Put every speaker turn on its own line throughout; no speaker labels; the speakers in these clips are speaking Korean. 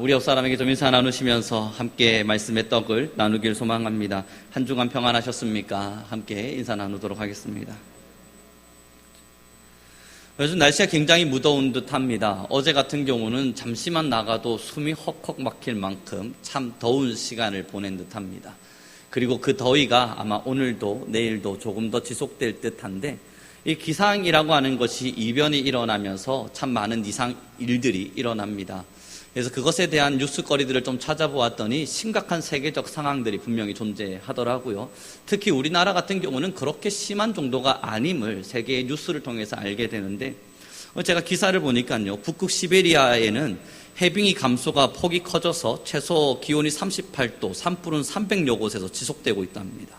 우리 옆 사람에게 좀 인사 나누시면서 함께 말씀의 떡을 나누길 소망합니다. 한 주간 평안하셨습니까? 함께 인사 나누도록 하겠습니다. 요즘 날씨가 굉장히 무더운 듯합니다. 어제 같은 경우는 잠시만 나가도 숨이 헉헉 막힐 만큼 참 더운 시간을 보낸 듯합니다. 그리고 그 더위가 아마 오늘도 내일도 조금 더 지속될 듯한데, 이 기상이라고 하는 것이 이변이 일어나면서 참 많은 이상 일들이 일어납니다. 그래서 그것에 대한 뉴스거리들을 좀 찾아보았더니 심각한 세계적 상황들이 분명히 존재하더라고요. 특히 우리나라 같은 경우는 그렇게 심한 정도가 아님을 세계의 뉴스를 통해서 알게 되는데, 제가 기사를 보니까요, 북극 시베리아에는 해빙이 감소가 폭이 커져서 최소 기온이 38도, 산불은 300여 곳에서 지속되고 있답니다.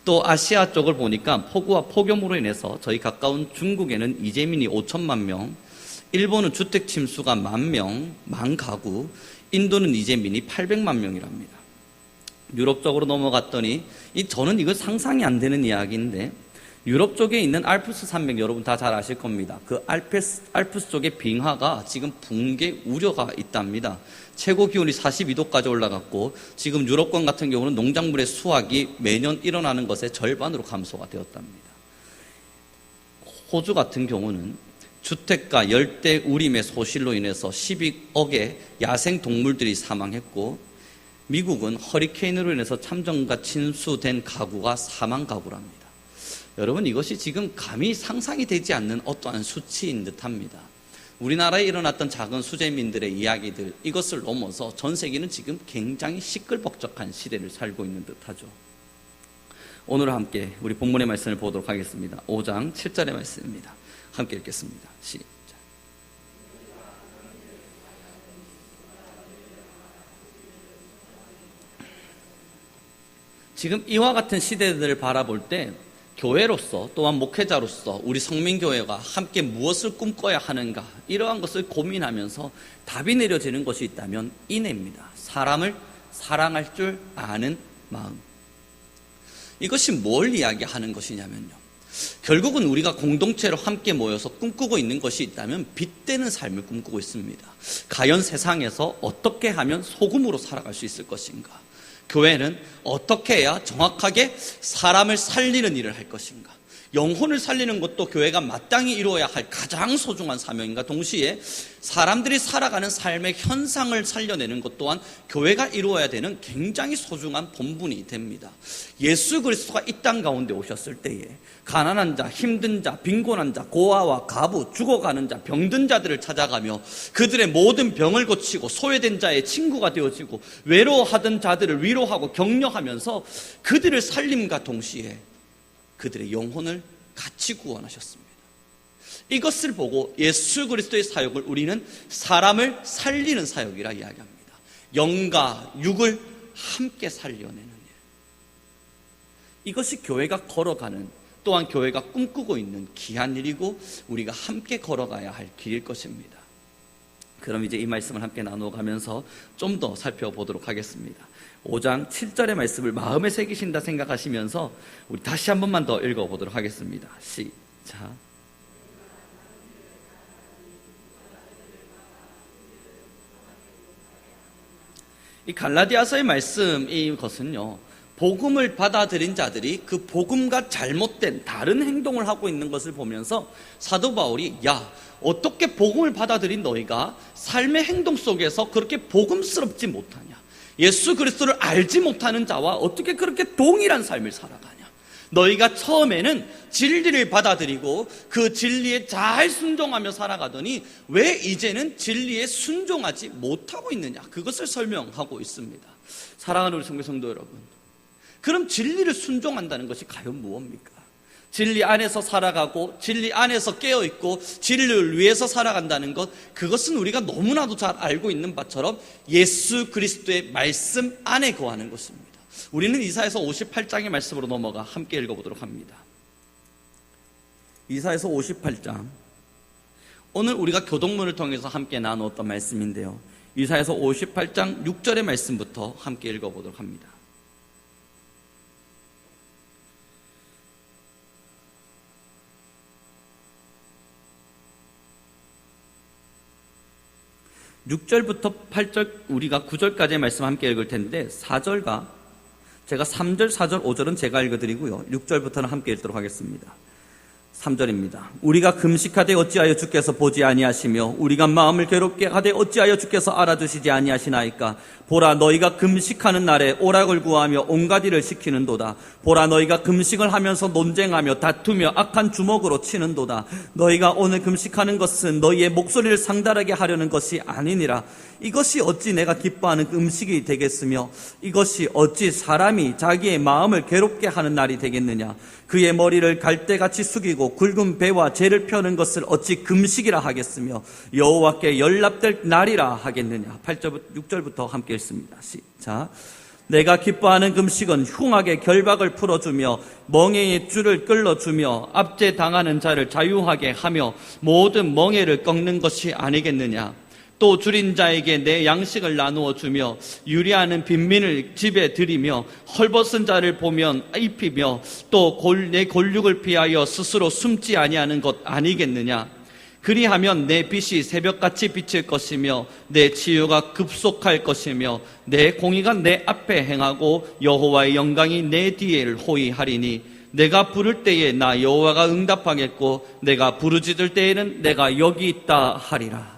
또 아시아 쪽을 보니까 폭우와 폭염으로 인해서 저희 가까운 중국에는 이재민이 5천만 명, 일본은 주택 침수가 10,000명, 10,000가구, 인도는 이재민이 800만 명이랍니다. 유럽 쪽으로 넘어갔더니 저는 이거 상상이 안 되는 이야기인데, 유럽 쪽에 있는 알프스 산맥 여러분 다 잘 아실 겁니다. 그 알프스 쪽의 빙하가 지금 붕괴 우려가 있답니다. 최고 기온이 42도까지 올라갔고, 지금 유럽권 같은 경우는 농작물의 수확이 매년 일어나는 것의 절반으로 감소가 되었답니다. 호주 같은 경우는 주택가 열대 우림의 소실로 인해서 12억의 야생 동물들이 사망했고, 미국은 허리케인으로 인해서 참전과 침수된 가구가 4만 가구랍니다. 여러분, 이것이 지금 감히 상상이 되지 않는 어떠한 수치인 듯합니다. 우리나라에 일어났던 작은 수재민들의 이야기들, 이것을 넘어서 전 세계는 지금 굉장히 시끌벅적한 시대를 살고 있는 듯하죠. 오늘 함께 우리 본문의 말씀을 보도록 하겠습니다. 5장 7절의 말씀입니다. 함께 읽겠습니다. 시작. 지금 이와 같은 시대들을 바라볼 때 교회로서, 또한 목회자로서 우리 성민교회가 함께 무엇을 꿈꿔야 하는가, 이러한 것을 고민하면서 답이 내려지는 것이 있다면 이내입니다. 사람을 사랑할 줄 아는 마음. 이것이 뭘 이야기하는 것이냐면요, 결국은 우리가 공동체로 함께 모여서 꿈꾸고 있는 것이 있다면 빛되는 삶을 꿈꾸고 있습니다. 과연 세상에서 어떻게 하면 소금으로 살아갈 수 있을 것인가? 교회는 어떻게 해야 정확하게 사람을 살리는 일을 할 것인가? 영혼을 살리는 것도 교회가 마땅히 이루어야 할 가장 소중한 사명인가? 동시에 사람들이 살아가는 삶의 현상을 살려내는 것 또한 교회가 이루어야 되는 굉장히 소중한 본분이 됩니다. 예수 그리스도가 이 땅 가운데 오셨을 때에 가난한 자, 힘든 자, 빈곤한 자, 고아와 가부, 죽어가는 자, 병든 자들을 찾아가며 그들의 모든 병을 고치고 소외된 자의 친구가 되어지고 외로워하던 자들을 위로하고 격려하면서 그들을 살림과 동시에 그들의 영혼을 같이 구원하셨습니다. 이것을 보고 예수 그리스도의 사역을 우리는 사람을 살리는 사역이라 이야기합니다. 영과 육을 함께 살려내는 일. 이것이 교회가 걸어가는, 또한 교회가 꿈꾸고 있는 귀한 일이고 우리가 함께 걸어가야 할 길일 것입니다. 그럼 이제 이 말씀을 함께 나눠가면서 좀 더 살펴보도록 하겠습니다. 5장 7절의 말씀을 마음에 새기신다 생각하시면서 우리 다시 한 번만 더 읽어보도록 하겠습니다. 시작. 이 갈라디아서의 말씀, 이것은요, 복음을 받아들인 자들이 그 복음과 잘못된 다른 행동을 하고 있는 것을 보면서 사도 바울이, 야, 어떻게 복음을 받아들인 너희가 삶의 행동 속에서 그렇게 복음스럽지 못하냐? 예수 그리스도를 알지 못하는 자와 어떻게 그렇게 동일한 삶을 살아가냐? 너희가 처음에는 진리를 받아들이고 그 진리에 잘 순종하며 살아가더니 왜 이제는 진리에 순종하지 못하고 있느냐? 그것을 설명하고 있습니다. 사랑하는 우리 성도 여러분, 그럼 진리를 순종한다는 것이 과연 무엇입니까? 진리 안에서 살아가고 진리 안에서 깨어있고 진리를 위해서 살아간다는 것, 그것은 우리가 너무나도 잘 알고 있는 바처럼 예수 그리스도의 말씀 안에 거하는 것입니다. 우리는 이사야서 58장의 말씀으로 넘어가 함께 읽어보도록 합니다. 이사야서 58장, 오늘 우리가 교동문을 통해서 함께 나누었던 말씀인데요, 이사야서 58장 6절의 말씀부터 함께 읽어보도록 합니다. 6절부터 8절, 우리가 9절까지의 말씀 함께 읽을 텐데 4절과 제가 3절, 4절, 5절은 제가 읽어드리고요. 6절부터는 함께 읽도록 하겠습니다. 3절입니다. 우리가 금식하되 어찌하여 주께서 보지 아니하시며 우리가 마음을 괴롭게 하되 어찌하여 주께서 알아주시지 아니하시나이까. 보라, 너희가 금식하는 날에 오락을 구하며 온갖 일을 시키는도다. 보라, 너희가 금식을 하면서 논쟁하며 다투며 악한 주먹으로 치는도다. 너희가 오늘 금식하는 것은 너희의 목소리를 상달하게 하려는 것이 아니니라. 이것이 어찌 내가 기뻐하는 음식이 되겠으며 이것이 어찌 사람이 자기의 마음을 괴롭게 하는 날이 되겠느냐. 그의 머리를 갈대같이 숙이고 굵은 배와 재를 펴는 것을 어찌 금식이라 하겠으며 여호와께 연락될 날이라 하겠느냐. 8절, 6절부터 함께 읽습니다. 시작. 내가 기뻐하는 금식은 흉악의 결박을 풀어주며 멍에의 줄을 끌어주며 압제당하는 자를 자유하게 하며 모든 멍에를 꺾는 것이 아니겠느냐. 또 줄인 자에게 내 양식을 나누어 주며 유리하는 빈민을 집에 들이며 헐벗은 자를 보면 입히며 또 내 골육을 피하여 스스로 숨지 아니하는 것 아니겠느냐. 그리하면 내 빛이 새벽같이 비칠 것이며 내 치유가 급속할 것이며 내 공의가 내 앞에 행하고 여호와의 영광이 내 뒤를 호위하리니 내가 부를 때에 나 여호와가 응답하겠고 내가 부르짖을 때에는 내가 여기 있다 하리라.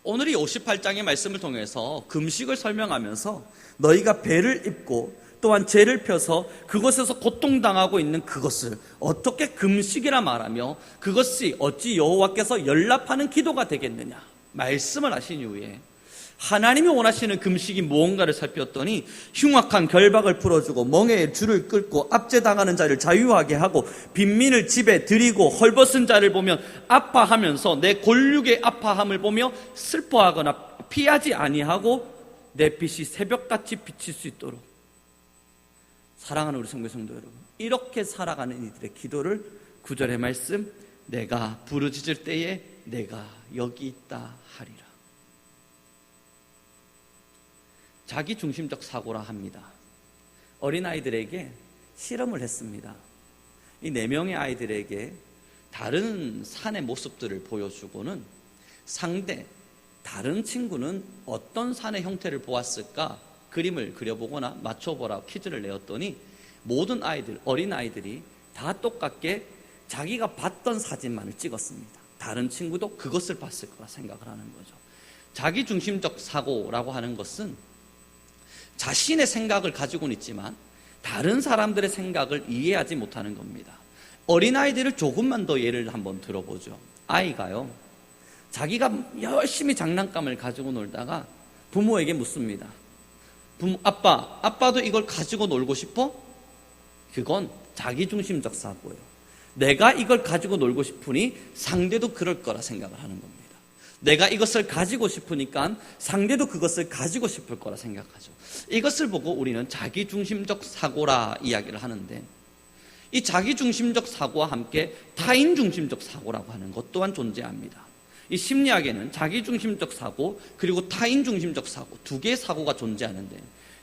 오늘 이 58장의 말씀을 통해서 금식을 설명하면서 너희가 배를 입고 또한 재를 펴서 그것에서 고통당하고 있는 그것을 어떻게 금식이라 말하며 그것이 어찌 여호와께서 연락하는 기도가 되겠느냐 말씀을 하신 이후에 하나님이 원하시는 금식이 무언가를 살폈더니 흉악한 결박을 풀어주고 멍에의 줄을 끌고 압제당하는 자를 자유하게 하고 빈민을 집에 들이고 헐벗은 자를 보면 아파하면서 내 골육의 아파함을 보며 슬퍼하거나 피하지 아니하고 내 빛이 새벽같이 비칠 수 있도록. 사랑하는 우리 성도 여러분, 이렇게 살아가는 이들의 기도를 9절의 말씀, 내가 부르짖을 때에 내가 여기 있다 하리라. 자기중심적 사고라 합니다. 어린아이들에게 실험을 했습니다. 이 4명의 아이들에게 다른 산의 모습들을 보여주고는 다른 친구는 어떤 산의 형태를 보았을까 그림을 그려보거나 맞춰보라 퀴즈를 내었더니 모든 어린아이들이 다 똑같게 자기가 봤던 사진만을 찍었습니다. 다른 친구도 그것을 봤을 거라 생각을 하는 거죠. 자기중심적 사고라고 하는 것은 자신의 생각을 가지고는 있지만 다른 사람들의 생각을 이해하지 못하는 겁니다. 어린아이들을 조금만 더 예를 한번 들어보죠. 아이가요, 자기가 열심히 장난감을 가지고 놀다가 부모에게 묻습니다. 아빠도 이걸 가지고 놀고 싶어? 그건 자기중심적 사고예요. 내가 이걸 가지고 놀고 싶으니 상대도 그럴 거라 생각을 하는 겁니다. 내가 이것을 가지고 싶으니까 상대도 그것을 가지고 싶을 거라 생각하죠. 이것을 보고 우리는 자기중심적 사고라 이야기를 하는데, 이 자기중심적 사고와 함께 타인중심적 사고라고 하는 것 또한 존재합니다. 이 심리학에는 자기중심적 사고 그리고 타인중심적 사고 2개의 사고가 존재하는데,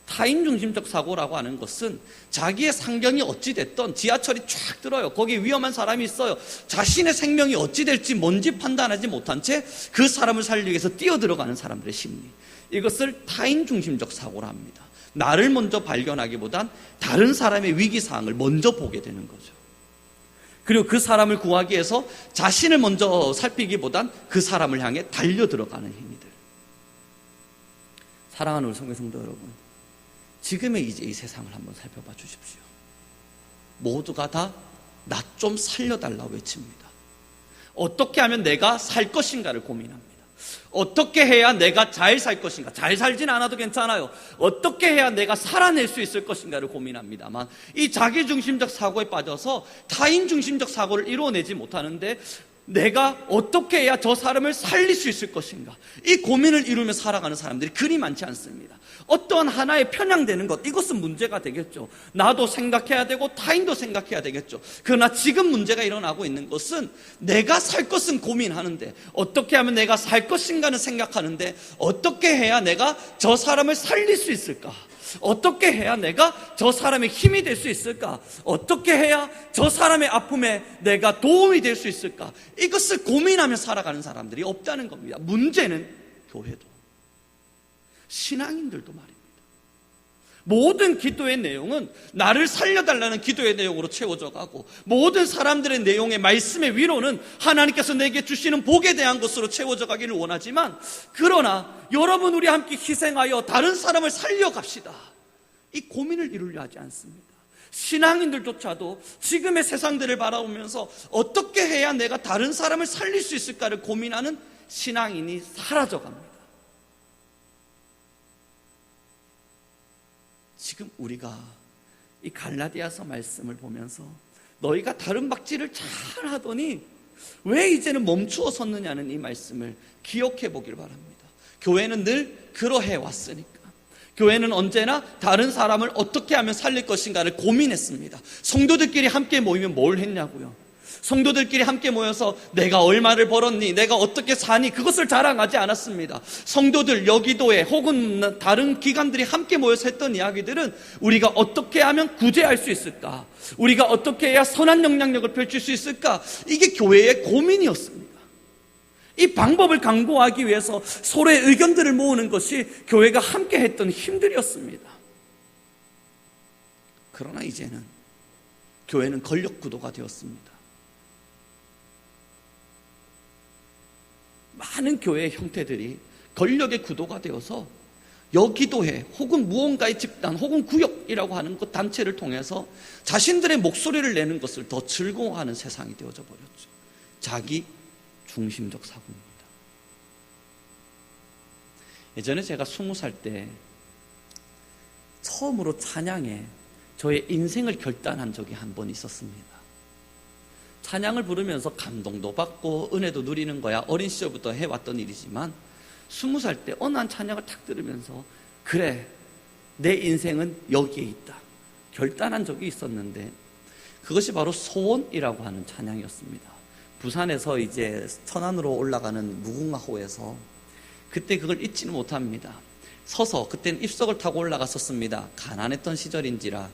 타인중심적 사고라고 하는 것은 자기의 상경이 어찌 됐던 지하철이 쫙 들어요. 거기에 위험한 사람이 있어요. 자신의 생명이 어찌 될지 뭔지 판단하지 못한 채 그 사람을 살리기 위해서 뛰어들어가는 사람들의 심리, 이것을 타인중심적 사고라 합니다. 나를 먼저 발견하기보단 다른 사람의 위기사항을 먼저 보게 되는 거죠. 그리고 그 사람을 구하기 위해서 자신을 먼저 살피기보단 그 사람을 향해 달려들어가는 힘이들. 사랑하는 우리 성도 여러분, 지금의 이제 이 세상을 한번 살펴봐 주십시오. 모두가 다 나 좀 살려달라 외칩니다. 어떻게 하면 내가 살 것인가를 고민합니다. 어떻게 해야 내가 잘 살 것인가? 잘 살진 않아도 괜찮아요. 어떻게 해야 내가 살아낼 수 있을 것인가를 고민합니다만, 이 자기중심적 사고에 빠져서 타인중심적 사고를 이루어내지 못하는데 내가 어떻게 해야 저 사람을 살릴 수 있을 것인가, 이 고민을 이루며 살아가는 사람들이 그리 많지 않습니다. 어떠한 하나에 편향되는 것, 이것은 문제가 되겠죠. 나도 생각해야 되고 타인도 생각해야 되겠죠. 그러나 지금 문제가 일어나고 있는 것은 내가 살 것은 고민하는데 어떻게 하면 내가 살 것인가는 생각하는데 어떻게 해야 내가 저 사람을 살릴 수 있을까,
어떻게 해야 내가 저 사람의 힘이 될 수 있을까? 어떻게 해야 저 사람의 아픔에 내가 도움이 될 수 있을까? 이것을 고민하며 살아가는 사람들이 없다는 겁니다. 문제는 교회도, 신앙인들도 말입니다. 모든 기도의 내용은 나를 살려달라는 기도의 내용으로 채워져 가고, 모든 사람들의 내용의 말씀의 위로는 하나님께서 내게 주시는 복에 대한 것으로 채워져 가기를 원하지만, 그러나 여러분 우리 함께 희생하여 다른 사람을 살려갑시다, 이 고민을 이루려 하지 않습니다. 신앙인들조차도 지금의 세상들을 바라보면서 어떻게 해야 내가 다른 사람을 살릴 수 있을까를 고민하는 신앙인이 사라져갑니다. 지금 우리가 이 갈라디아서 말씀을 보면서 너희가 다른 박질을 잘 하더니 왜 이제는 멈추어 섰느냐는 이 말씀을 기억해 보길 바랍니다. 교회는 늘 그러해 왔으니까. 교회는 언제나 다른 사람을 어떻게 하면 살릴 것인가를 고민했습니다. 성도들끼리 함께 모이면 뭘 했냐고요? 성도들끼리 함께 모여서 내가 얼마를 벌었니? 내가 어떻게 사니? 그것을 자랑하지 않았습니다. 성도들, 여기도에 혹은 다른 기관들이 함께 모여서 했던 이야기들은 우리가 어떻게 하면 구제할 수 있을까? 우리가 어떻게 해야 선한 영향력을 펼칠 수 있을까? 이게 교회의 고민이었습니다. 이 방법을 강구하기 위해서 서로의 의견들을 모으는 것이 교회가 함께 했던 힘들이었습니다. 그러나 이제는 교회는 권력 구도가 되었습니다. 많은 교회의 형태들이 권력의 구도가 되어서 여기도회 혹은 무언가의 집단 혹은 구역이라고 하는 그 단체를 통해서 자신들의 목소리를 내는 것을 더 즐거워하는 세상이 되어져 버렸죠. 자기 중심적 사고입니다. 예전에 제가 20살 때 처음으로 찬양에 저의 인생을 결단한 적이 한 번 있었습니다. 찬양을 부르면서 감동도 받고 은혜도 누리는 거야 어린 시절부터 해왔던 일이지만 20살 때 어느 한 찬양을 탁 들으면서 그래, 내 인생은 여기에 있다 결단한 적이 있었는데, 그것이 바로 소원이라고 하는 찬양이었습니다. 부산에서 이제 천안으로 올라가는 무궁화호에서 그때 그걸 잊지는 못합니다. 서서, 그때는 입석을 타고 올라갔었습니다. 가난했던 시절인지라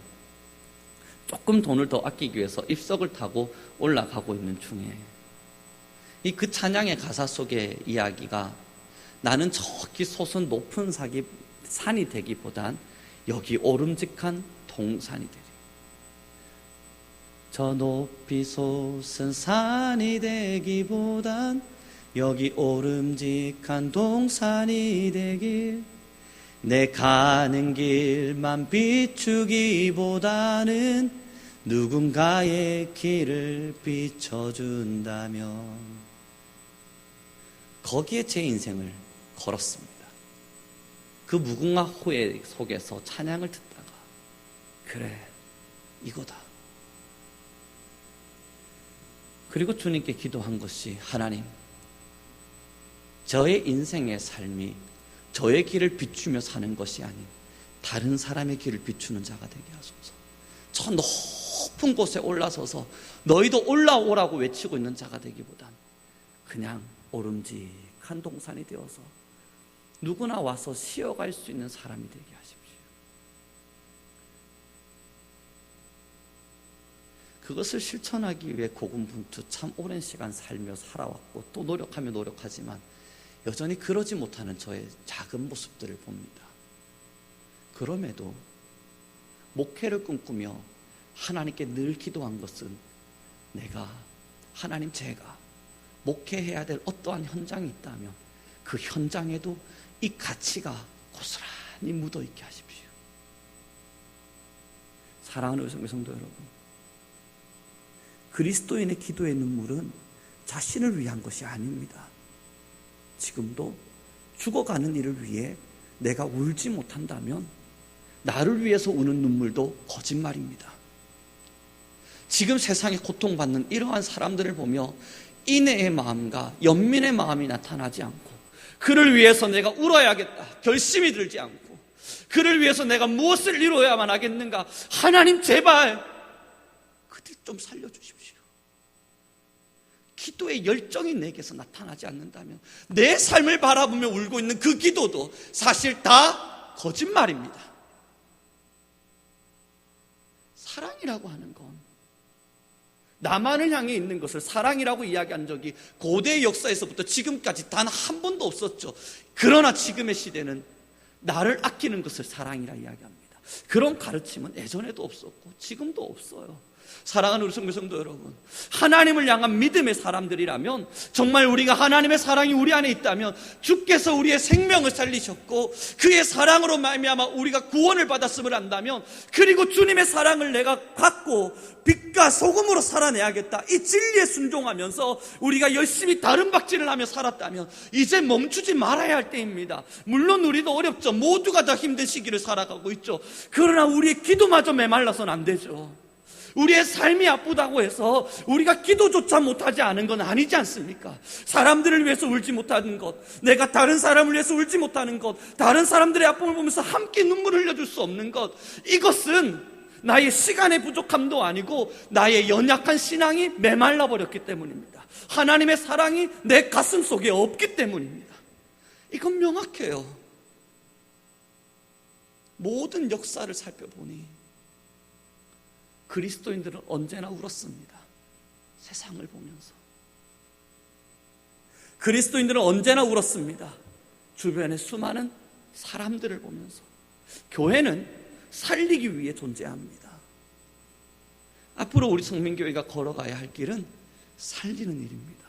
조금 돈을 더 아끼기 위해서 입석을 타고 올라가고 있는 중에 그 찬양의 가사 속의 이야기가 나는 저기 솟은 높은 산이 되기보단 여기 오름직한 동산이 되리. 저 높이 솟은 산이 되기보단 여기 오름직한 동산이 되길, 내 가는 길만 비추기보다는 누군가의 길을 비춰준다면, 거기에 제 인생을 걸었습니다. 그 무궁화호의 속에서 찬양을 듣다가 그래, 이거다. 그리고 주님께 기도한 것이, 하나님, 저의 인생의 삶이 저의 길을 비추며 사는 것이 아닌 다른 사람의 길을 비추는 자가 되게 하소서. 저 높은 곳에 올라서서 너희도 올라오라고 외치고 있는 자가 되기보단 그냥 오름직한 동산이 되어서 누구나 와서 쉬어갈 수 있는 사람이 되게 하십시오. 그것을 실천하기 위해 고군분투 참 오랜 시간 살며 살아왔고 또 노력하지만 여전히 그러지 못하는 저의 작은 모습들을 봅니다. 그럼에도 목회를 꿈꾸며 하나님께 늘 기도한 것은, 내가, 하나님, 제가 목회해야 될 어떠한 현장이 있다면 그 현장에도 이 가치가 고스란히 묻어있게 하십시오. 사랑하는 성도 여러분, 그리스도인의 기도의 눈물은 자신을 위한 것이 아닙니다. 지금도 죽어가는 이를 위해 내가 울지 못한다면 나를 위해서 우는 눈물도 거짓말입니다. 지금 세상에 고통받는 이러한 사람들을 보며 인애의 마음과 연민의 마음이 나타나지 않고, 그를 위해서 내가 울어야겠다 결심이 들지 않고, 그를 위해서 내가 무엇을 이루어야만 하겠는가, 하나님 제발 그들 좀 살려주십시오. 기도의 열정이 내게서 나타나지 않는다면 내 삶을 바라보며 울고 있는 그 기도도 사실 다 거짓말입니다. 사랑이라고 하는 건 나만을 향해 있는 것을 사랑이라고 이야기한 적이 고대 역사에서부터 지금까지 단 한 번도 없었죠. 그러나 지금의 시대는 나를 아끼는 것을 사랑이라 이야기합니다. 그런 가르침은 예전에도 없었고 지금도 없어요. 사랑하는 우리 성도 여러분, 하나님을 향한 믿음의 사람들이라면, 정말 우리가 하나님의 사랑이 우리 안에 있다면 주께서 우리의 생명을 살리셨고 그의 사랑으로 말미암아 우리가 구원을 받았음을 안다면, 그리고 주님의 사랑을 내가 갖고 빛과 소금으로 살아내야겠다, 이 진리에 순종하면서 우리가 열심히 다른 박질을 하며 살았다면 이제 멈추지 말아야 할 때입니다. 물론 우리도 어렵죠. 모두가 다 힘든 시기를 살아가고 있죠. 그러나 우리의 기도마저 메말라서는 안 되죠. 우리의 삶이 아프다고 해서 우리가 기도조차 못하지 않은 건 아니지 않습니까? 사람들을 위해서 울지 못하는 것, 내가 다른 사람을 위해서 울지 못하는 것, 다른 사람들의 아픔을 보면서 함께 눈물을 흘려줄 수 없는 것, 이것은 나의 시간의 부족함도 아니고 나의 연약한 신앙이 메말라 버렸기 때문입니다. 하나님의 사랑이 내 가슴 속에 없기 때문입니다. 이건 명확해요. 모든 역사를 살펴보니 그리스도인들은 언제나 울었습니다. 세상을 보면서. 그리스도인들은 언제나 울었습니다. 주변의 수많은 사람들을 보면서. 교회는 살리기 위해 존재합니다. 앞으로 우리 성민교회가 걸어가야 할 길은 살리는 일입니다.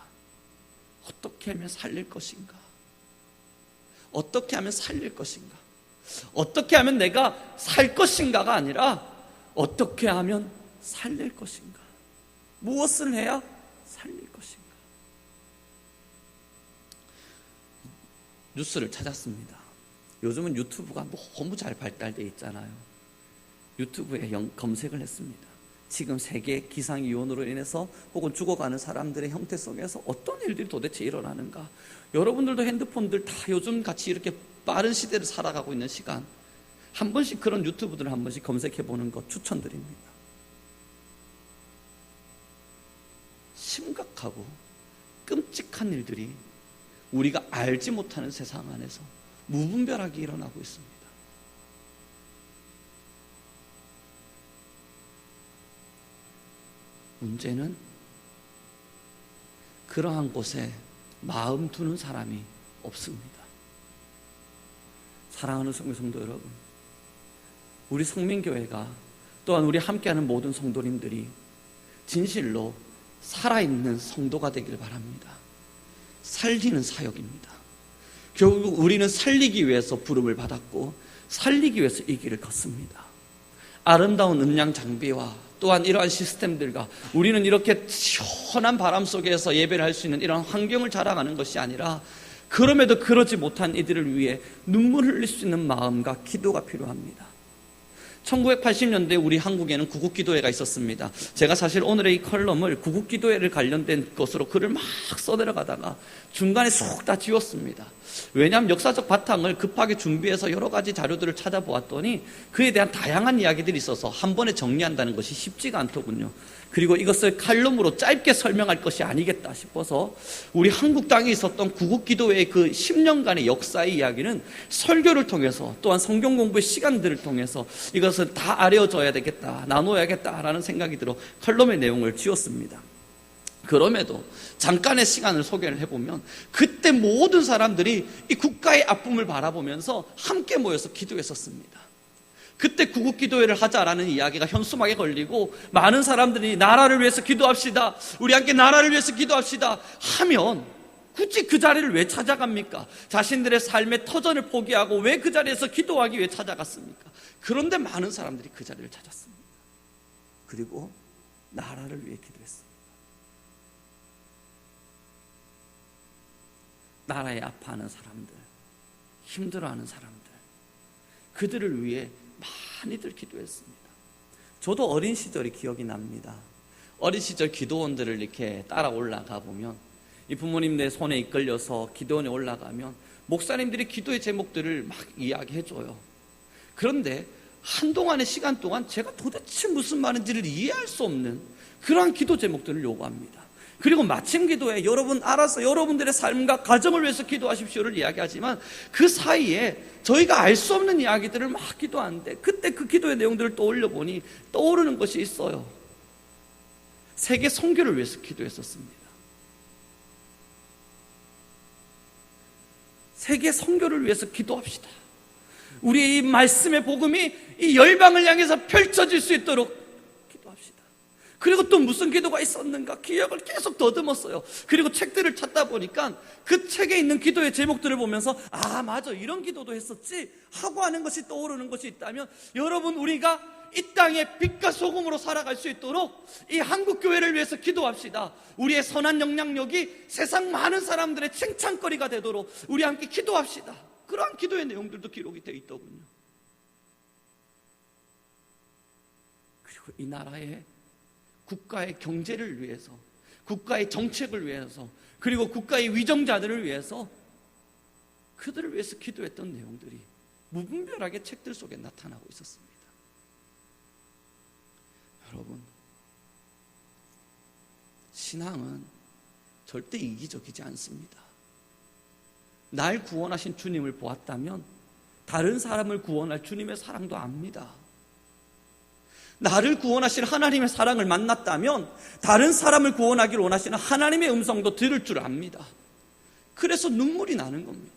어떻게 하면 살릴 것인가? 어떻게 하면 살릴 것인가? 어떻게 하면 내가 살 것인가가 아니라 어떻게 하면 살릴 것인가? 무엇을 해야 살릴 것인가? 뉴스를 찾았습니다. 요즘은 유튜브가 너무 잘 발달되어 있잖아요. 유튜브에 검색을 했습니다. 지금 세계 기상이온으로 인해서 혹은 죽어가는 사람들의 형태 속에서 어떤 일들이 도대체 일어나는가? 여러분들도 핸드폰들 다 요즘 같이 이렇게 빠른 시대를 살아가고 있는 시간, 한 번씩 그런 유튜브들을 한 번씩 검색해 보는 것 추천드립니다. 심각하고 끔찍한 일들이 우리가 알지 못하는 세상 안에서 무분별하게 일어나고 있습니다. 문제는 그러한 곳에 마음 두는 사람이 없습니다. 사랑하는 성도 여러분, 우리 성민교회가, 또한 우리 함께하는 모든 성도님들이 진실로 살아있는 성도가 되길 바랍니다. 살리는 사역입니다. 결국 우리는 살리기 위해서 부름을 받았고 살리기 위해서 이 길을 걷습니다. 아름다운 음량 장비와 또한 이러한 시스템들과 우리는 이렇게 시원한 바람 속에서 예배를 할 수 있는 이런 환경을 자랑하는 것이 아니라, 그럼에도 그러지 못한 이들을 위해 눈물을 흘릴 수 있는 마음과 기도가 필요합니다. 1980년대 우리 한국에는 구국기도회가 있었습니다. 제가 사실 오늘의 이 컬럼을 구국기도회를 관련된 것으로 글을 막 써내려가다가 중간에 쏙 다 지웠습니다. 왜냐하면 역사적 바탕을 급하게 준비해서 여러 가지 자료들을 찾아보았더니 그에 대한 다양한 이야기들이 있어서 한 번에 정리한다는 것이 쉽지가 않더군요. 그리고 이것을 칼럼으로 짧게 설명할 것이 아니겠다 싶어서 우리 한국 땅에 있었던 구국기도회의 그 10년간의 역사의 이야기는 설교를 통해서, 또한 성경 공부의 시간들을 통해서 이것을 다 알려줘야 되겠다, 나눠야겠다라는 생각이 들어 칼럼의 내용을 지웠습니다. 그럼에도 잠깐의 시간을 소개를 해보면, 그때 모든 사람들이 이 국가의 아픔을 바라보면서 함께 모여서 기도했었습니다. 그때 구국기도회를 하자라는 이야기가 현수막에 걸리고 많은 사람들이 나라를 위해서 기도합시다, 우리 함께 나라를 위해서 기도합시다 하면 굳이 그 자리를 왜 찾아갑니까? 자신들의 삶의 터전을 포기하고 왜 그 자리에서 기도하기 위해 찾아갔습니까? 그런데 많은 사람들이 그 자리를 찾았습니다. 그리고 나라를 위해 기도했습니다. 나라에 아파하는 사람들, 힘들어하는 사람들, 그들을 위해 많이들 기도했습니다. 저도 어린 시절이 기억이 납니다. 어린 시절 기도원들을 이렇게 따라 올라가 보면, 이 부모님들 손에 이끌려서 기도원에 올라가면 목사님들이 기도의 제목들을 막 이야기해줘요. 그런데 한동안의 시간 동안 제가 도대체 무슨 말인지를 이해할 수 없는 그러한 기도 제목들을 요구합니다. 그리고 마침 기도에 여러분 알아서 여러분들의 삶과 가정을 위해서 기도하십시오를 이야기하지만 그 사이에 저희가 알 수 없는 이야기들을 막 기도하는데 그때 그 기도의 내용들을 떠올려 보니 떠오르는 것이 있어요. 세계 선교를 위해서 기도했었습니다. 세계 선교를 위해서 기도합시다. 우리의 이 말씀의 복음이 이 열방을 향해서 펼쳐질 수 있도록 기도합시다. 그리고 또 무슨 기도가 있었는가 기억을 계속 더듬었어요. 그리고 책들을 찾다 보니까 그 책에 있는 기도의 제목들을 보면서 아 맞아 이런 기도도 했었지 하고 하는 것이 떠오르는 것이 있다면 여러분 우리가 이 땅에 빛과 소금으로 살아갈 수 있도록 이 한국교회를 위해서 기도합시다. 우리의 선한 영향력이 세상 많은 사람들의 칭찬거리가 되도록 우리 함께 기도합시다. 그러한 기도의 내용들도 기록이 되어 있더군요. 그리고 이 나라의 국가의 경제를 위해서, 국가의 정책을 위해서, 그리고 국가의 위정자들을 위해서 그들을 위해서 기도했던 내용들이 무분별하게 책들 속에 나타나고 있었습니다. 여러분, 신앙은 절대 이기적이지 않습니다. 날 구원하신 주님을 보았다면 다른 사람을 구원할 주님의 사랑도 압니다. 나를 구원하신 하나님의 사랑을 만났다면 다른 사람을 구원하기를 원하시는 하나님의 음성도 들을 줄 압니다. 그래서 눈물이 나는 겁니다.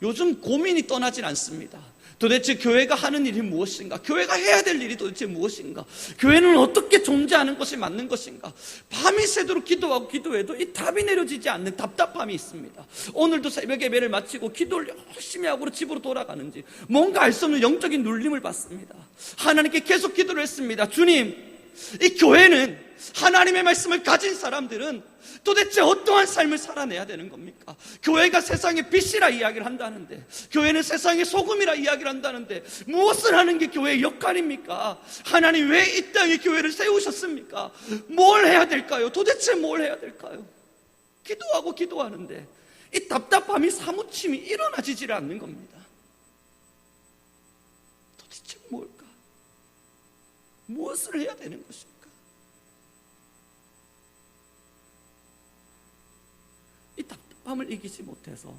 요즘 고민이 떠나질 않습니다. 도대체 교회가 하는 일이 무엇인가? 교회가 해야 될 일이 도대체 무엇인가? 교회는 어떻게 존재하는 것이 맞는 것인가? 밤이 새도록 기도하고 기도해도 이 답이 내려지지 않는 답답함이 있습니다. 오늘도 새벽 예배를 마치고 기도를 열심히 하고 집으로 돌아가는지 뭔가 알 수 없는 영적인 눌림을 받습니다. 하나님께 계속 기도를 했습니다. 주님, 이 교회는 하나님의 말씀을 가진 사람들은 도대체 어떠한 삶을 살아내야 되는 겁니까? 교회가 세상의 빛이라 이야기를 한다는데, 교회는 세상의 소금이라 이야기를 한다는데 무엇을 하는 게 교회의 역할입니까? 하나님 왜 이 땅에 교회를 세우셨습니까? 뭘 해야 될까요? 도대체 뭘 해야 될까요? 기도하고 기도하는데 이 답답함이 사무침이 일어나지질 않는 겁니다. 도대체 뭘까? 무엇을 해야 되는 것입니까? 이 답답함을 이기지 못해서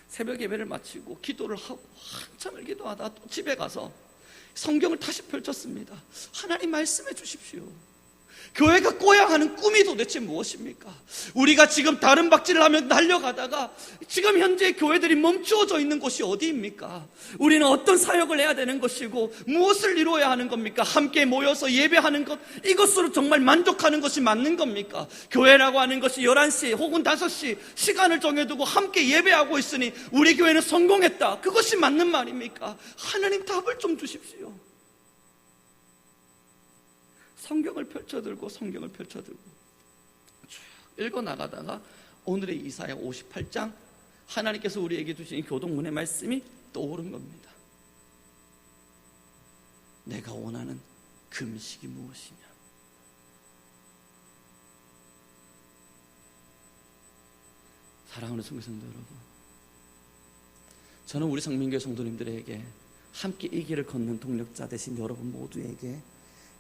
새벽 예배를 마치고 기도를 하고 한참을 기도하다 또 집에 가서 성경을 다시 펼쳤습니다. 하나님 말씀해 주십시오. 교회가 꿔야 하는 꿈이 도대체 무엇입니까? 우리가 지금 다른 박질을 하며 달려가다가 지금 현재 교회들이 멈추어져 있는 곳이 어디입니까? 우리는 어떤 사역을 해야 되는 것이고 무엇을 이루어야 하는 겁니까? 함께 모여서 예배하는 것, 이것으로 정말 만족하는 것이 맞는 겁니까? 교회라고 하는 것이 11시 혹은 5시 시간을 정해두고 함께 예배하고 있으니 우리 교회는 성공했다, 그것이 맞는 말입니까? 하나님 답을 좀 주십시오. 성경을 펼쳐들고 쭉 읽어나가다가 오늘의 이사야 58장 하나님께서 우리에게 주신 이 교동문의 말씀이 떠오른 겁니다. 내가 원하는 금식이 무엇이냐? 사랑하는 성교성도 여러분, 저는 우리 성민교회 성도님들에게 함께 이 길을 걷는 동력자 되신 여러분 모두에게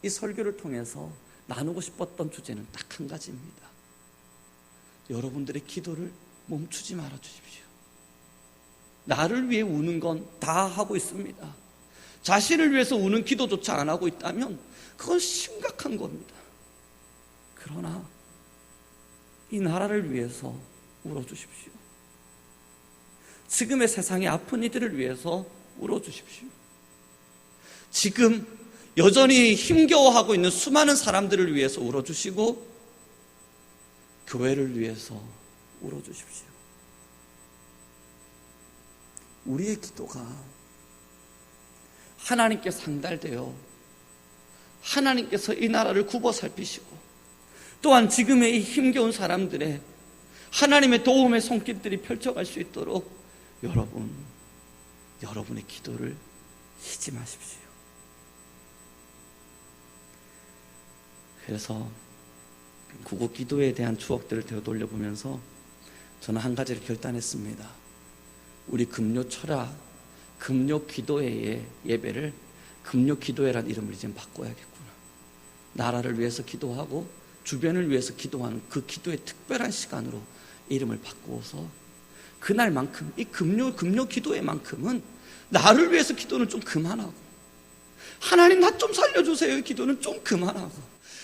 이 설교를 통해서 나누고 싶었던 주제는 딱 한 가지입니다. 여러분들의 기도를 멈추지 말아 주십시오. 나를 위해 우는 건 다 하고 있습니다. 자신을 위해서 우는 기도조차 안 하고 있다면 그건 심각한 겁니다. 그러나 이 나라를 위해서 울어주십시오. 지금의 세상의 아픈 이들을 위해서 울어주십시오. 지금 여전히 힘겨워하고 있는 수많은 사람들을 위해서 울어주시고 교회를 위해서 울어주십시오. 우리의 기도가 하나님께 상달되어 하나님께서 이 나라를 굽어 살피시고 또한 지금의 이 힘겨운 사람들의 하나님의 도움의 손길들이 펼쳐갈 수 있도록 여러분의 기도를 쉬지 마십시오. 그래서 구국 기도에 대한 추억들을 되돌려보면서 저는 한 가지를 결단했습니다. 우리 금요 철학, 금요 기도회의 예배를 금요 기도회란 이름을 이제 바꿔야겠구나. 나라를 위해서 기도하고 주변을 위해서 기도하는 그 기도의 특별한 시간으로 이름을 바꾸어서 그날만큼 이 금요 기도회만큼은 나를 위해서 기도는 좀 그만하고, 하나님 나 좀 살려주세요, 이 기도는 좀 그만하고,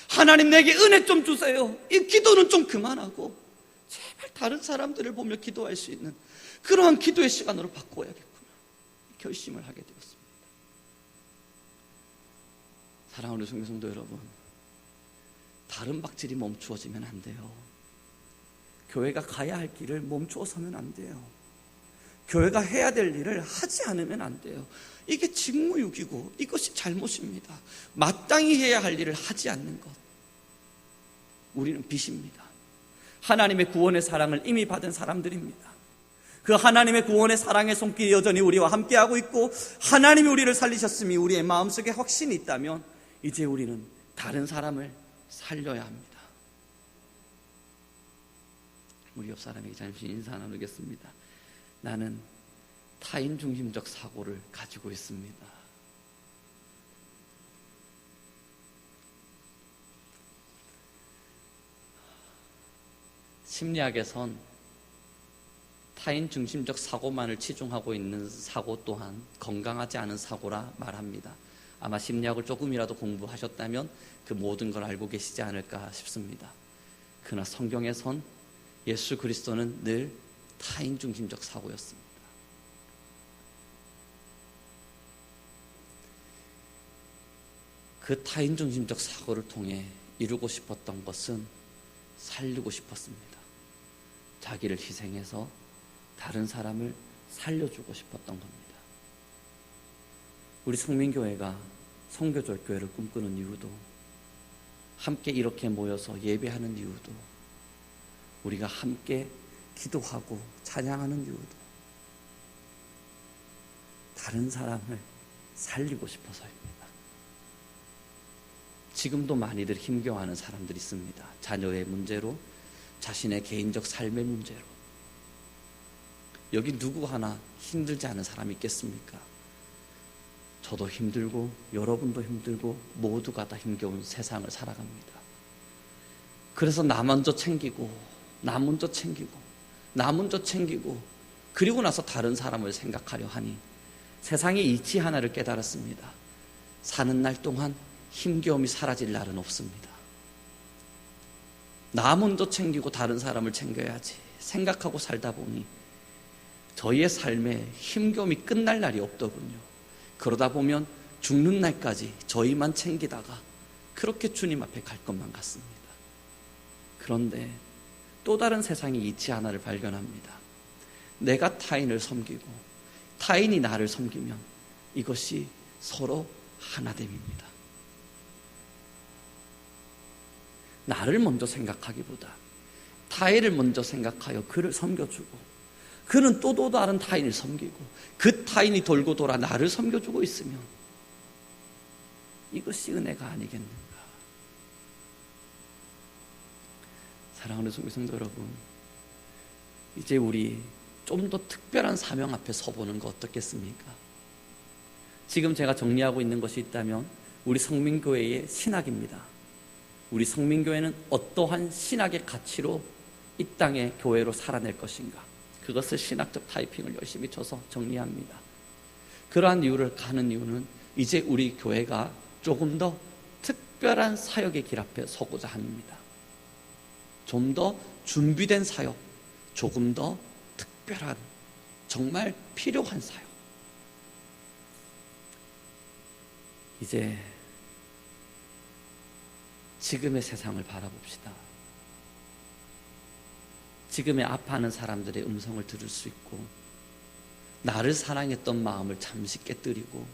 하나님 내게 은혜 좀 주세요, 이 기도는 좀 그만하고, 제발 다른 사람들을 보며 기도할 수 있는 그러한 기도의 시간으로 바꿔야겠구나 결심을 하게 되었습니다. 사랑하는 성도 여러분, 다른 박질이 멈추어지면 안 돼요. 교회가 가야 할 길을 멈추어서면 안 돼요. 교회가 해야 될 일을 하지 않으면 안 돼요. 이게 직무유기고 이것이 잘못입니다. 마땅히 해야 할 일을 하지 않는 것, 우리는 빚입니다. 하나님의 구원의 사랑을 이미 받은 사람들입니다. 그 하나님의 구원의 사랑의 손길이 여전히 우리와 함께하고 있고, 하나님이 우리를 살리셨음이 우리의 마음속에 확신이 있다면 이제 우리는 다른 사람을 살려야 합니다. 우리 옆 사람에게 잠시 인사 나누겠습니다. 나는 타인 중심적 사고를 가지고 있습니다. 심리학에선 타인 중심적 사고만을 치중하고 있는 사고 또한 건강하지 않은 사고라 말합니다. 아마 심리학을 조금이라도 공부하셨다면 그 모든 걸 알고 계시지 않을까 싶습니다. 그러나 성경에선 예수 그리스도는 늘 타인 중심적 사고였습니다. 그 타인 중심적 사고를 통해 이루고 싶었던 것은 살리고 싶었습니다. 자기를 희생해서 다른 사람을 살려주고 싶었던 겁니다. 우리 성민교회가 성교절 교회를 꿈꾸는 이유도, 함께 이렇게 모여서 예배하는 이유도, 우리가 함께 기도하고 찬양하는 이유도 다른 사람을 살리고 싶어서입니다. 지금도 많이들 힘겨워하는 사람들이 있습니다. 자녀의 문제로, 자신의 개인적 삶의 문제로. 여기 누구 하나 힘들지 않은 사람이 있겠습니까? 저도 힘들고 여러분도 힘들고 모두가 다 힘겨운 세상을 살아갑니다. 그래서 나 먼저 챙기고 나 먼저 챙기고 나 먼저 챙기고 그리고 나서 다른 사람을 생각하려 하니 세상의 이치 하나를 깨달았습니다. 사는 날 동안 힘겨움이 사라질 날은 없습니다. 나 먼저 챙기고 다른 사람을 챙겨야지 생각하고 살다 보니 저희의 삶에 힘겨움이 끝날 날이 없더군요. 그러다 보면 죽는 날까지 저희만 챙기다가 그렇게 주님 앞에 갈 것만 같습니다. 그런데 또 다른 세상의 이치 하나를 발견합니다. 내가 타인을 섬기고 타인이 나를 섬기면 이것이 서로 하나됨입니다. 나를 먼저 생각하기보다 타인을 먼저 생각하여 그를 섬겨주고, 그는 또 다른 타인을 섬기고, 그 타인이 돌고 돌아 나를 섬겨주고 있으면 이것이 은혜가 아니겠는가. 사랑하는 성도 여러분, 이제 우리 좀 더 특별한 사명 앞에 서보는 거 어떻겠습니까? 지금 제가 정리하고 있는 것이 있다면 우리 성민교회의 신학입니다. 우리 성민교회는 어떠한 신학의 가치로 이 땅의 교회로 살아낼 것인가, 그것을 신학적 타이핑을 열심히 쳐서 정리합니다. 그러한 이유를 가는 이유는 이제 우리 교회가 조금 더 특별한 사역의 길 앞에 서고자 합니다. 좀 더 준비된 사역, 조금 더 특별한, 정말 필요한 사역. 이제 지금의 세상을 바라봅시다. 지금의 아파하는 사람들의 음성을 들을 수 있고, 나를 사랑했던 마음을 잠시 깨뜨리고,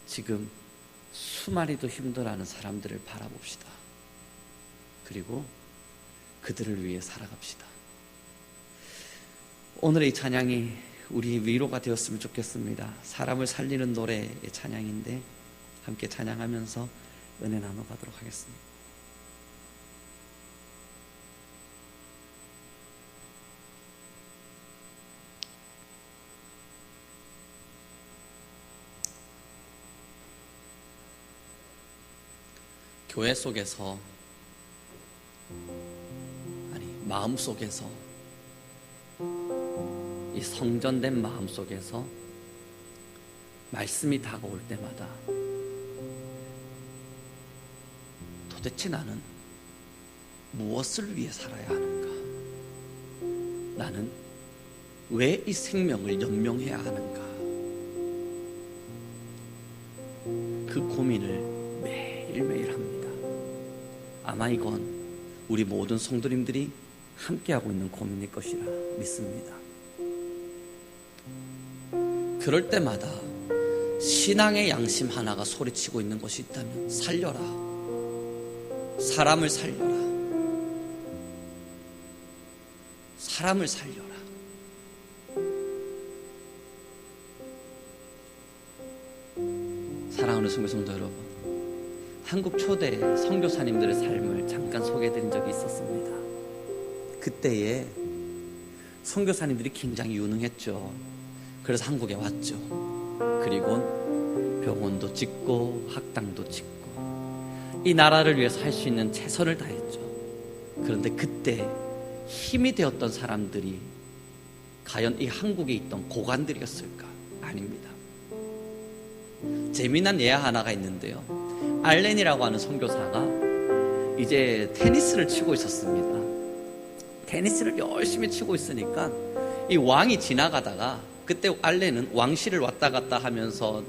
지금 수많이도 힘들어하는 사람들을 바라봅시다. 그리고 그들을 위해 살아갑시다. 오늘의 이 찬양이 우리 위로가 되었으면 좋겠습니다. 사람을 살리는 노래의 찬양인데 함께 찬양하면서 은혜 나눠가도록 하겠습니다. 교회 속에서 마음속에서, 이 성전된 마음속에서 말씀이 다가올 때마다 도대체 나는 무엇을 위해 살아야 하는가? 나는 왜 이 생명을 연명해야 하는가? 그 고민을 매일매일 합니다. 아마 이건 우리 모든 성도님들이 함께하고 있는 고민일 것이라 믿습니다. 그럴 때마다 신앙의 양심 하나가 소리치고 있는 것이 있다면 살려라. 사람을 살려라. 사람을 살려라. 사랑하는 성도 여러분, 한국 초대 선교사님들의 삶을 잠깐 소개해드린 적이 있었습니다. 그때에 선교사님들이 굉장히 유능했죠. 그래서 한국에 왔죠. 그리고 병원도 짓고 학당도 짓고 이 나라를 위해서 할 수 있는 최선을 다했죠. 그런데 그때 힘이 되었던 사람들이 과연 이 한국에 있던 고관들이었을까? 아닙니다. 재미난 예화 하나가 있는데요. 알렌이라고 하는 선교사가 이제 테니스를 치고 있었습니다. 테니스를 열심히 치고 있으니까 이 왕이 지나가다가, 그때 알렌은 왕실을 왔다 갔다 하면서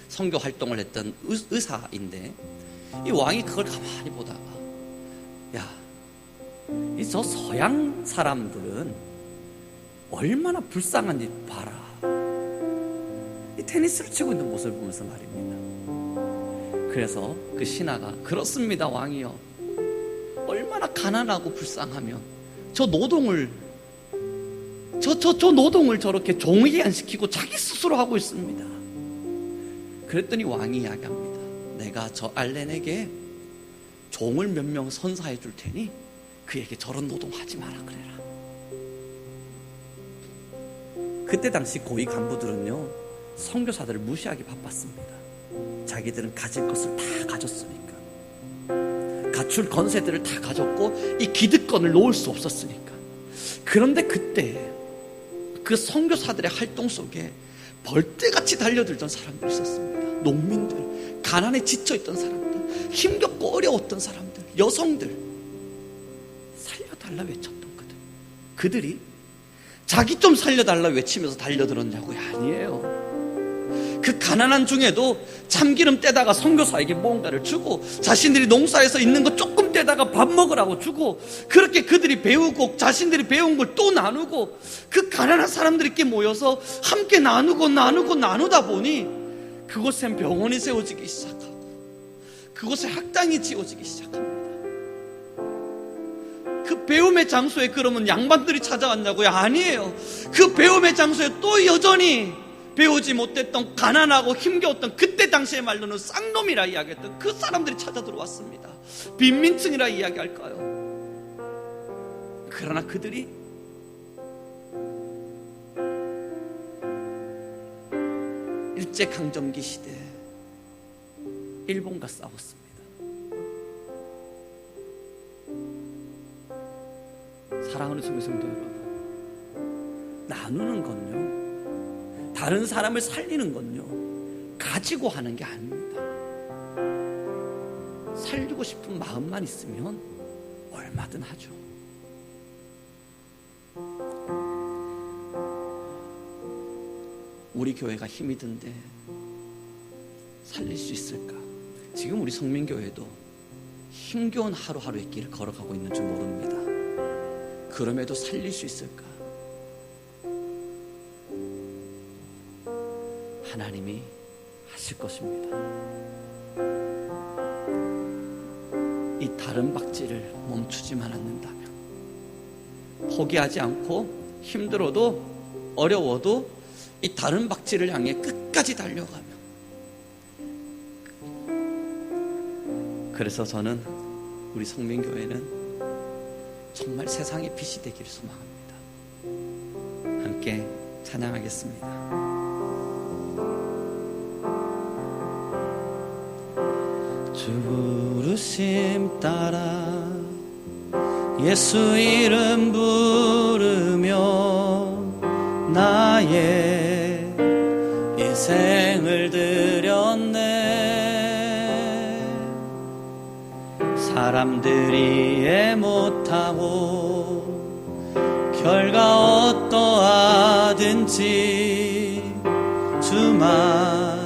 선교 활동을 했던 의사인데, 이 왕이 그걸 가만히 보다가, 야, 이 저 서양 사람들은 얼마나 불쌍한지 봐라. 이 테니스를 치고 있는 모습을 보면서 말입니다. 그래서 그 신하가, 그렇습니다 왕이요, 얼마나 가난하고 불쌍하면 저 노동을 저렇게 종이안시키고 자기 스스로 하고 있습니다. 그랬더니 왕이 이야기합니다. 내가 저 알렌에게 종을 몇 명 선사해 줄 테니 그에게 저런 노동하지 마라 그래라. 그때 당시 고위 간부들은요, 선교사들을 무시하기 바빴습니다. 자기들은 가질 것을 다 가졌으니까, 갖출 건세들을 다 가졌고 이 기득권을 놓을 수 없었으니까. 그런데 그때 그 선교사들의 활동 속에 벌떼같이 달려들던 사람들이 있었습니다. 농민들, 가난에 지쳐있던 사람들, 힘겹고 어려웠던 사람들, 여성들, 살려달라 외쳤던 그들이 자기 좀 살려달라 외치면서 달려들었냐고요? 아니에요. 그 가난한 중에도 참기름 떼다가 선교사에게 뭔가를 주고, 자신들이 농사에서 있는 거 조금 떼다가 밥 먹으라고 주고, 그렇게 그들이 배우고 자신들이 배운 걸 또 나누고, 그 가난한 사람들이 모여서 함께 나누다 보니 그곳엔 병원이 세워지기 시작하고 그곳에 학당이 지어지기 시작합니다. 그 배움의 장소에 그러면 양반들이 찾아왔냐고요? 아니에요. 그 배움의 장소에 또 여전히 배우지 못했던 가난하고 힘겨웠던, 그때 당시에 말로는 쌍놈이라 이야기했던 그 사람들이 찾아 들어왔습니다. 빈민층이라 이야기할까요? 그러나 그들이 일제강점기 시대에 일본과 싸웠습니다. 사랑하는 성도 여러분, 나누는 건요, 다른 사람을 살리는 건요, 가지고 하는 게 아닙니다. 살리고 싶은 마음만 있으면 얼마든 하죠. 우리 교회가 힘이 든데 살릴 수 있을까? 지금 우리 성민교회도 힘겨운 하루하루의 길을 걸어가고 있는 줄 모릅니다. 그럼에도 살릴 수 있을까? 하나님이 하실 것입니다. 이 다른 박질을 멈추지만 않는다면, 포기하지 않고 힘들어도 어려워도 이 다른 박질을 향해 끝까지 달려가며, 그래서 저는 우리 성민교회는 정말 세상의 빛이 되기를 소망합니다. 함께 찬양하겠습니다. 주 부르심 따라 예수 이름 부르며 나의 인생을 드렸네. 사람들이 이해 못하고 결과 어떠하든지 주만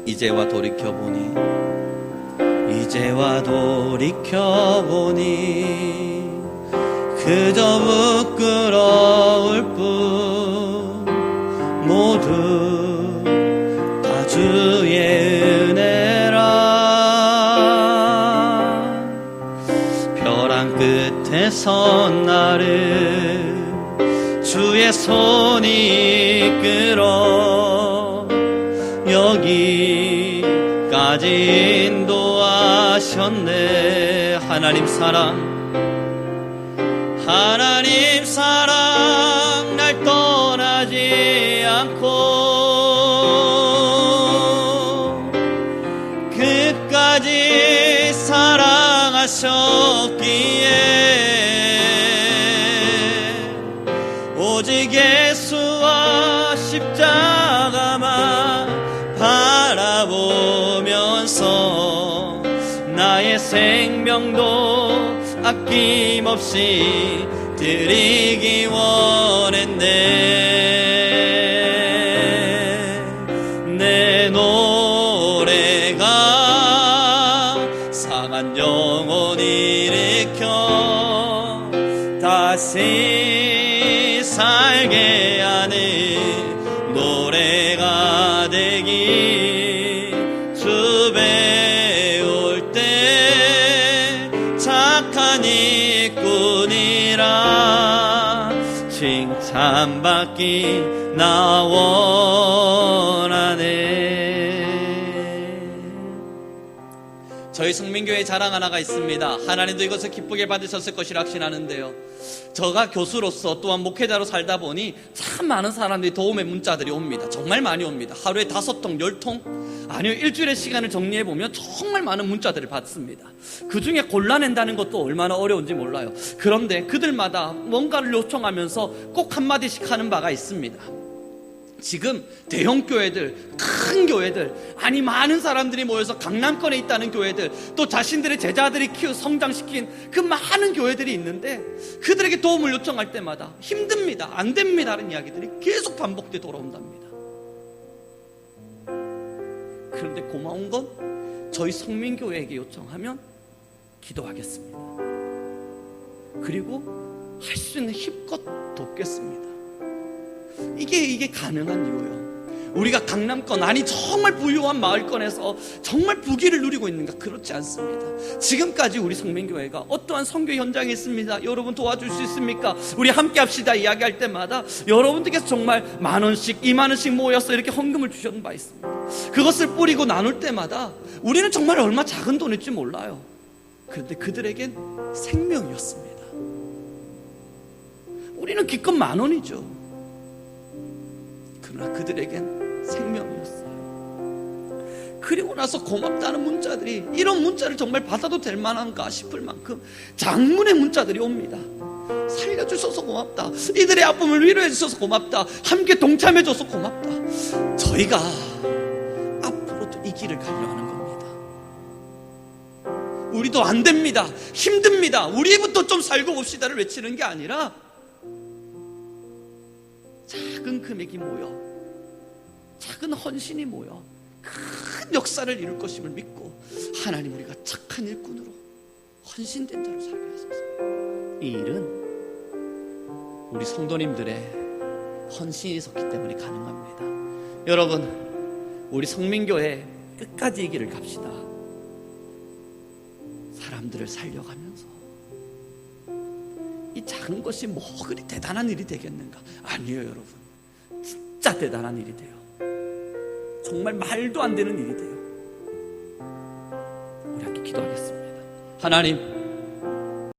이제와 돌이켜보니 그저 부끄러울 뿐 모두 다 주의 은혜라. 벼랑 끝에 선 나를 주의 손이 이끌어 여기까지 인도하셨네. 하나님 사랑 날 떠나지 않고 끝까지 사랑하셨기에 오직 예수와 십자가만 바라보면서 나의 생명도 아낌없이 드리기 원했네. 내 노래가 상한 영혼 일으켜 다시 살게 하는 노래가 되기 주 배울 때 착한 일꾼이라 칭찬받기 나 원하네. 저희 성민교회 자랑 하나가 있습니다. 하나님도 이것을 기쁘게 받으셨을 것이라 확신하는데요, 저가 교수로서 또한 목회자로 살다 보니 참 많은 사람들이 도움의 문자들이 옵니다. 정말 많이 옵니다. 하루에 5통, 10통, 아니요 일주일의 시간을 정리해보면 정말 많은 문자들을 받습니다. 그 중에 골라낸다는 것도 얼마나 어려운지 몰라요. 그런데 그들마다 뭔가를 요청하면서 꼭 한마디씩 하는 바가 있습니다. 지금 대형 교회들, 큰 교회들, 아니 많은 사람들이 모여서 강남권에 있다는 교회들, 또 자신들의 제자들이 성장시킨 그 많은 교회들이 있는데 그들에게 도움을 요청할 때마다 힘듭니다, 안 됩니다 하는 이야기들이 계속 반복돼 돌아온답니다. 그런데 고마운 건 저희 성민교회에게 요청하면 기도하겠습니다. 그리고 할 수 있는 힘껏 돕겠습니다. 이게 가능한 이유예요. 우리가 강남권, 아니 정말 부유한 마을권에서 정말 부귀를 누리고 있는가? 그렇지 않습니다. 지금까지 우리 성민교회가 어떠한 선교 현장에 있습니다. 여러분 도와줄 수 있습니까? 우리 함께 합시다 이야기할 때마다 여러분들께서 정말 10,000원씩 20,000원씩 모여서 이렇게 헌금을 주셨는 바 있습니다. 그것을 뿌리고 나눌 때마다 우리는 정말 얼마 작은 돈일지 몰라요. 그런데 그들에겐 생명이었습니다. 우리는 기껏 10,000원이죠. 그러나 그들에겐 생명이었어요. 그리고 나서 고맙다는 문자들이, 이런 문자를 정말 받아도 될 만한가 싶을 만큼 장문의 문자들이 옵니다. 살려주셔서 고맙다, 이들의 아픔을 위로해 주셔서 고맙다, 함께 동참해 줘서 고맙다. 저희가 앞으로도 이 길을 가려 하는 겁니다. 우리도 안 됩니다, 힘듭니다, 우리부터 좀 살고 봅시다를 외치는 게 아니라 작은 금액이 모여, 작은 헌신이 모여 큰 역사를 이룰 것임을 믿고 하나님, 우리가 착한 일꾼으로 헌신된 자로 살게 하소서. 이 일은 우리 성도님들의 헌신이 있었기 때문에 가능합니다. 여러분, 우리 성민교회 끝까지 이 길을 갑시다. 사람들을 살려가면서. 이 작은 것이 뭐 그리 대단한 일이 되겠는가? 아니에요, 여러분. 진짜 대단한 일이 돼요. 정말 말도 안 되는 일이 돼요. 우리 함께 기도하겠습니다. 하나님,